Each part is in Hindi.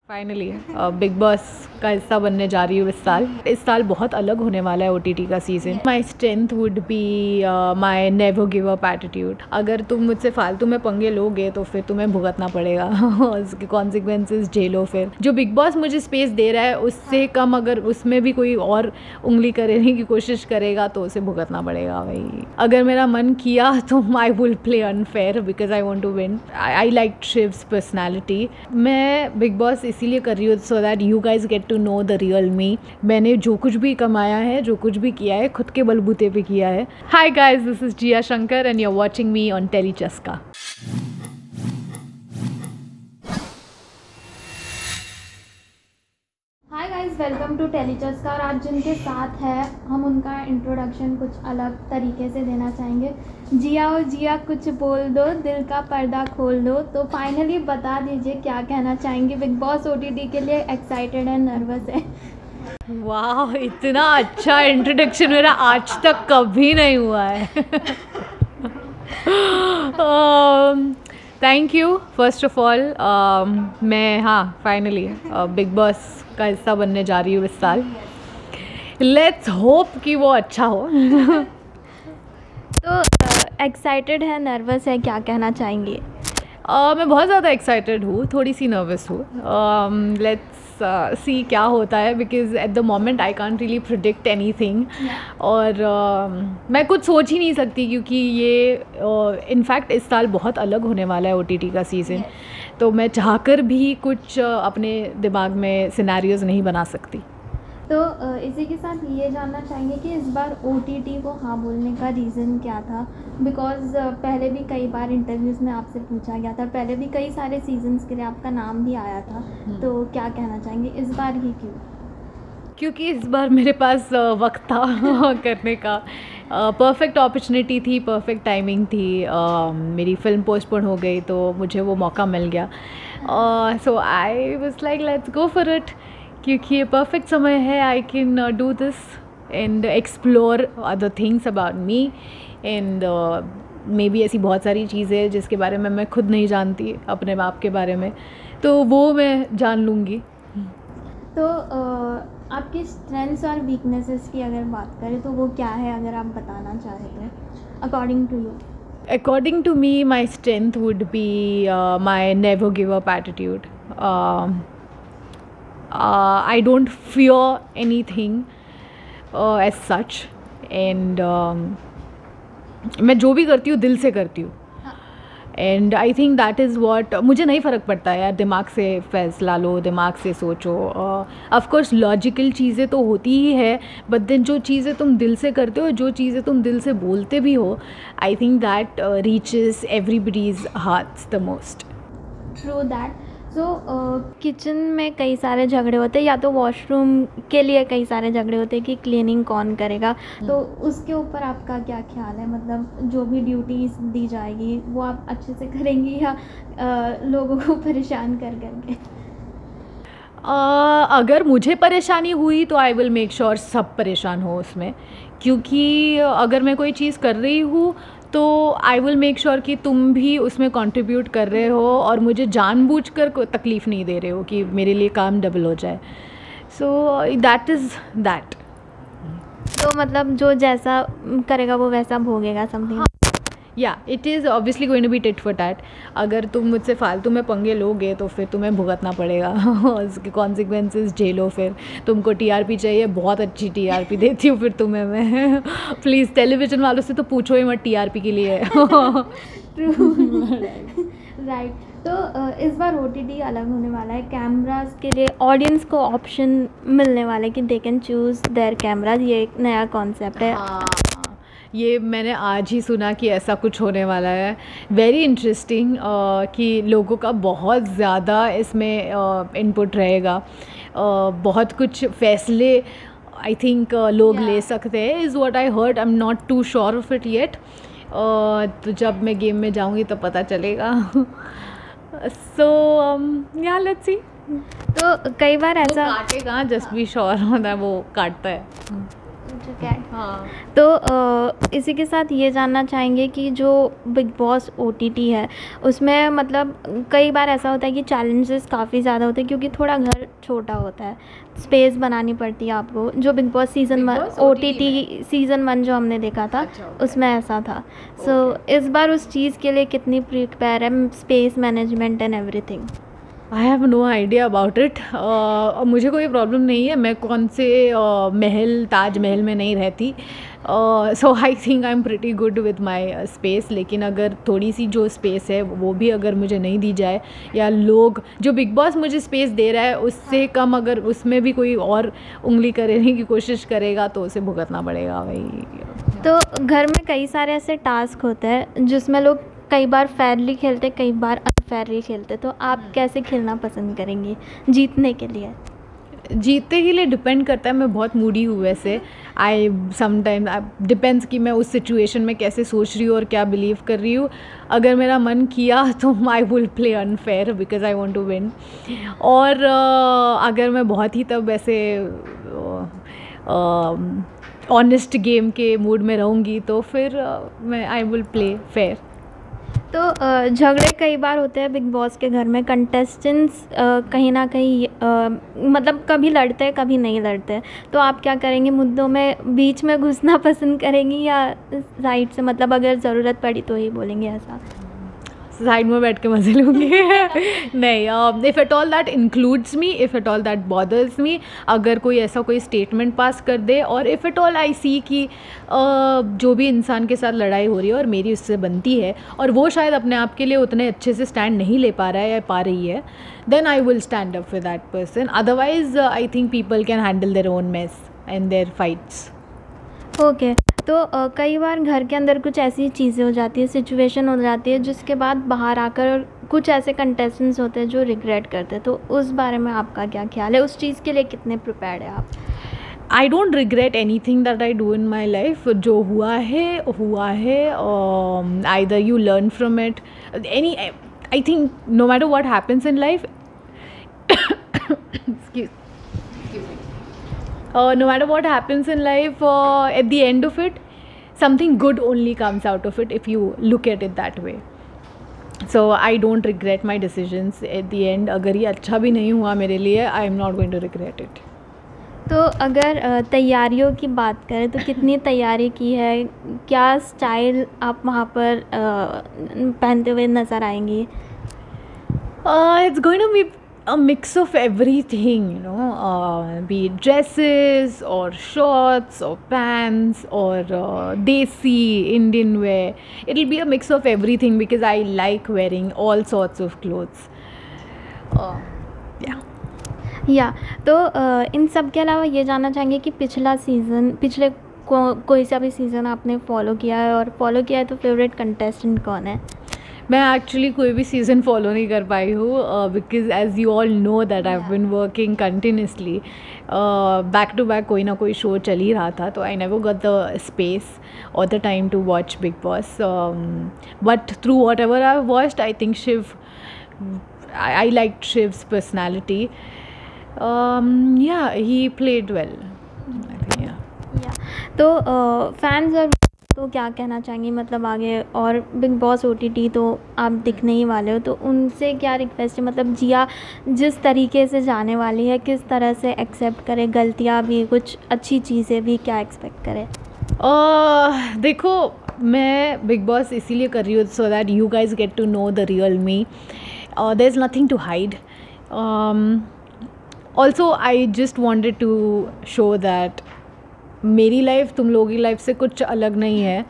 फाइनली बिग बॉस का हिस्सा बनने जा रही हूँ इस साल बहुत अलग होने वाला है OTT का season. My strength would be my never give up attitude. अगर तुम मुझसे फालतू में पंगे लोगे तो फिर तुम्हें भुगतना पड़ेगा उसके कॉन्सिक्वेंसेस झेलो। फिर जो बिग बॉस मुझे स्पेस दे रहा है उससे कम अगर उसमें भी कोई और उंगली करने की कोशिश करेगा तो उसे भुगतना पड़ेगा भाई। अगर मेरा मन किया तो I will play unfair because I want to win. I like Shiv's personality. मैं बिग बॉस इसीलिए कर रही हूँ so that you guys get to know the real me. मैंने जो कुछ भी कमाया है, जो कुछ भी किया है, खुद के बलबूते पे किया है। Hi guys, this is Jiya Shankar and you are watching me on Telly Chaska. Hi guys, welcome to Telly Chaska. और आज जिनके साथ है हम उनका इंट्रोडक्शन कुछ अलग तरीके से देना चाहेंगे। जिया और जिया कुछ बोल दो, दिल का पर्दा खोल दो। तो फाइनली बता दीजिए क्या कहना चाहेंगे। बिग बॉस OTT के लिए एक्साइटेड है, नर्वस है? वाह, इतना अच्छा इंट्रोडक्शन मेरा आज तक कभी नहीं हुआ है। Thank you first of all. मैं फाइनली बिग बॉस का हिस्सा बनने जा रही हूँ इस साल। लेट्स होप कि वो अच्छा हो। तो एक्साइटेड है, नर्वस है, क्या कहना चाहेंगे? मैं बहुत ज़्यादा एक्साइटेड हूँ, थोड़ी सी नर्वस हूँ। लेट्स सी क्या होता है because at the moment I can't really predict anything. और मैं कुछ सोच ही नहीं सकती क्योंकि ये इनफैक्ट इस साल बहुत अलग होने वाला है OTT का सीज़न। तो मैं चाहकर भी कुछ अपने दिमाग में सिनेरियोज नहीं बना सकती। तो इसी के साथ ये जानना चाहेंगे कि इस बार OTT को हाँ बोलने का रीज़न क्या था? बिकॉज़ पहले भी कई बार इंटरव्यूज़ में आपसे पूछा गया था, पहले भी कई सारे सीजन्स के लिए आपका नाम भी आया था। तो क्या कहना चाहेंगे इस बार ही क्यों? क्योंकि इस बार मेरे पास वक्त था करने का। परफेक्ट अपॉर्चुनिटी थी, परफेक्ट टाइमिंग थी। मेरी फिल्म पोस्टपोन हो गई तो मुझे वो मौका मिल गया। So I was like let's go for it, क्योंकि ये परफेक्ट समय है। I can do this and explore other things about me and maybe ऐसी बहुत सारी चीज़ें जिसके बारे में मैं खुद नहीं जानती अपने बाप के बारे में, तो वो मैं जान लूँगी। तो आपकी स्ट्रेंथ्स और वीकनेसेस की अगर बात करें तो वो क्या है, अगर आप बताना चाहें तो according to you? According to me, my strength would be my never give up attitude. I don't fear anything as such and मैं जो भी करती हूँ दिल से करती हूँ। And I think that is what, मुझे नहीं फ़र्क पड़ता है यार दिमाग से फैसला लो, दिमाग से सोचो। ऑफकोर्स लॉजिकल चीज़ें तो होती ही है, बट देन जो चीज़ें तुम दिल से करते हो, जो चीज़ें तुम दिल से बोलते भी हो, I think that reaches everybody's hearts the most. True that. So kitchen में कई सारे झगड़े होते हैं, या तो वॉशरूम के लिए कई सारे झगड़े होते हैं कि क्लीनिंग कौन करेगा। तो उसके ऊपर आपका क्या ख्याल है? मतलब जो भी ड्यूटीज़ दी जाएगी वो आप अच्छे से करेंगी या लोगों को परेशान कर करके? अगर मुझे परेशानी हुई तो आई विल मेक श्योर सब परेशान हो उसमें, क्योंकि अगर मैं कोई चीज़ कर रही हूँ तो आई विल मेक श्योर कि तुम भी उसमें कंट्रीब्यूट कर रहे हो और मुझे जानबूझकर कोई तकलीफ़ नहीं दे रहे हो कि मेरे लिए काम डबल हो जाए। So that is that. तो मतलब जो जैसा करेगा वो वैसा भोगेगा, समथिंग। या it is obviously going to be tit for tat. अगर तुम मुझसे फालतू में पंगे लोगे तो फिर तुम्हें भुगतना पड़ेगा उसके कॉन्सिक्वेंसेस झेलो। फिर तुमको TRP चाहिए, बहुत अच्छी TRP देती हूँ फिर तुम्हें मैं। प्लीज़ टेलीविज़न वालों से तो पूछो ही मत TRP के लिए। राइट। तो इस बार OTT अलग होने वाला है। कैमरास के लिए ऑडियंस को ऑप्शन मिलने वाला है कि they can choose there cameras. ये एक नया कॉन्सेप्ट है। ये मैंने आज ही सुना कि ऐसा कुछ होने वाला है। वेरी इंटरेस्टिंग कि लोगों का बहुत ज़्यादा इसमें इनपुट रहेगा। बहुत कुछ फैसले आई थिंक लोग ले सकते हैं, is what I heard. I am not too sure of it yet. तो जब मैं गेम में जाऊँगी तो पता चलेगा। सो या लेट्स सी। तो कई बार ऐसा काटेगा, जस्ट बी श्योर होता है वो काटता है। कैट। हाँ। तो इसी के साथ ये जानना चाहेंगे कि जो बिग बॉस ओटीटी है उसमें मतलब कई बार ऐसा होता है कि चैलेंजेस काफ़ी ज़्यादा होते हैं क्योंकि थोड़ा घर छोटा होता है, स्पेस बनानी पड़ती है आपको। जो big boss season Big one Boss OTT OTT season 1 जो हमने देखा था अच्छा, okay. उसमें ऐसा था। सो इस बार उस चीज़ के लिए कितनी प्रिपेयर है, space management and everything? I have no idea about it. मुझे कोई प्रॉब्लम नहीं है, मैं कौन से महल ताजमहल में नहीं रहती, so I think I am pretty good with my space. लेकिन अगर थोड़ी सी जो स्पेस है वो भी अगर मुझे नहीं दी जाए, या लोग जो बिग बॉस मुझे स्पेस दे रहा है उससे कम अगर उसमें भी कोई और उंगली करने की कोशिश करेगा तो उसे भुगतना पड़ेगा भाई। तो घर में कई सारे ऐसे टास्क होते हैं जिसमें लोग कई बार फेयरली खेलते, कई बार अनफेयरली खेलते, तो आप कैसे खेलना पसंद करेंगी जीतने के लिए? जीतने के लिए डिपेंड करता है, मैं बहुत मूडी हूँ वैसे। आई समटाइम्स डिपेंड्स कि मैं उस सिचुएशन में कैसे सोच रही हूँ और क्या बिलीव कर रही हूँ। अगर मेरा मन किया तो I will play unfair because I want to win. और अगर मैं बहुत ही तब ऐसे ऑनेस्ट गेम के मूड में रहूँगी तो फिर मैं आई विल प्ले फेयर। तो झगड़े कई बार होते हैं बिग बॉस के घर में, कंटेस्टेंट्स कहीं ना कहीं मतलब कभी लड़ते हैं कभी नहीं लड़ते हैं, तो आप क्या करेंगे? मुद्दों में बीच में घुसना पसंद करेंगी या साइड से, मतलब अगर ज़रूरत पड़ी तो ही बोलेंगे ऐसा? साइड में बैठ के मजे लूँगी नहीं, if at all that includes me, if at all that bothers me, अगर कोई ऐसा कोई स्टेटमेंट पास कर दे और इफ़ एट ऑल आई सी कि जो भी इंसान के साथ लड़ाई हो रही है और मेरी उससे बनती है और वो शायद अपने आप के लिए उतने अच्छे से स्टैंड नहीं ले पा रहा है या पा रही है, then I will stand up with that person. Otherwise I think people can handle their own mess and their fights. Okay. तो कई बार घर के अंदर कुछ ऐसी चीज़ें हो जाती है, सिचुएशन हो जाती है जिसके बाद बाहर आकर कुछ ऐसे कंटेस्टेंट्स होते हैं जो रिग्रेट करते हैं, तो उस बारे में आपका क्या ख्याल है? उस चीज़ के लिए कितने प्रिपेयर्ड है आप? I don't regret anything that I do in my life. जो हुआ है either you learn from it, any I think no matter what happens in life no matter what happens in life, at the end of it, something good only comes out of it if you look at it that way. So I don't regret my decisions at the end. अगर ये अच्छा भी नहीं हुआ मेरे लिए, I am not going to regret it. तो अगर तैयारियों की बात करें तो कितनी तैयारी की है? क्या स्टाइल आप वहाँ पर पहनते हुए नज़र आएंगी? It's going to be a mix of everything, you know, be it dresses or shorts or pants or desi Indian wear. It'll be a mix of everything because I like wearing all sorts of clothes. या तो इन सब के अलावा ये जानना चाहेंगे कि पिछले कोई सा भी सीज़न आपने फॉलो किया है, और फॉलो किया है तो फेवरेट कंटेस्टेंट कौन है? मैं एक्चुअली कोई भी सीज़न फॉलो नहीं कर पाई हूँ because as you all know that I have been working continuously, back to back कोई ना कोई शो चल ही रहा था, तो I never got the space और the time to watch Bigg Boss, but through whatever I watched I think Shiv, I like Shiv's personality, yeah he played well I think. या तो फैंस और तो क्या कहना चाहेंगी, मतलब आगे, और बिग बॉस ओटीटी तो आप दिखने ही वाले हो, तो उनसे क्या रिक्वेस्ट है, मतलब जिया जिस तरीके से जाने वाली है किस तरह से एक्सेप्ट करे, गलतियाँ भी कुछ अच्छी चीज़ें भी, क्या एक्सपेक्ट करें? देखो, मैं बिग बॉस इसीलिए कर रही हूँ so that you guys get to know the real me, there is nothing to hide. Also I just wanted to show that मेरी लाइफ तुम लोगों की लाइफ से कुछ अलग नहीं है।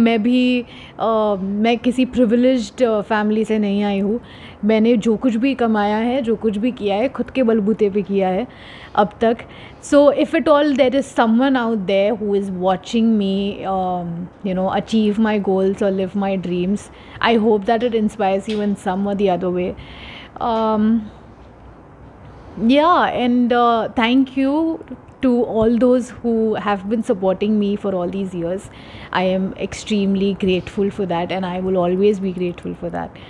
मैं किसी प्रिविलेज्ड फैमिली से नहीं आई हूँ। मैंने जो कुछ भी कमाया है, जो कुछ भी किया है, खुद के बलबूते पे किया है अब तक। So if it all there is someone out there who is watching me you know achieve my goals और live my dreams, I hope that it inspires you in some और the other way. Yeah, and thank you to all those who have been supporting me for all these years. I am extremely grateful for that, and I will always be grateful for that.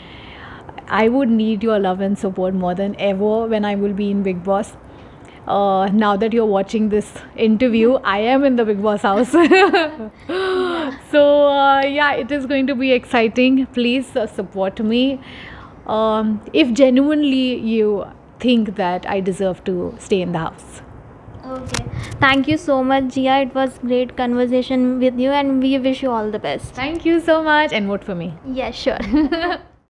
I would need your love and support more than ever when I will be in Big Boss. now that you're watching this interview, I am in the Big Boss house. So yeah, it is going to be exciting. Please support me. If genuinely you think that I deserve to stay in the house. Okay. Thank you so much, Jia. It was great conversation with you, and we wish you all the best. Thank you so much, and vote for me. Yeah, sure.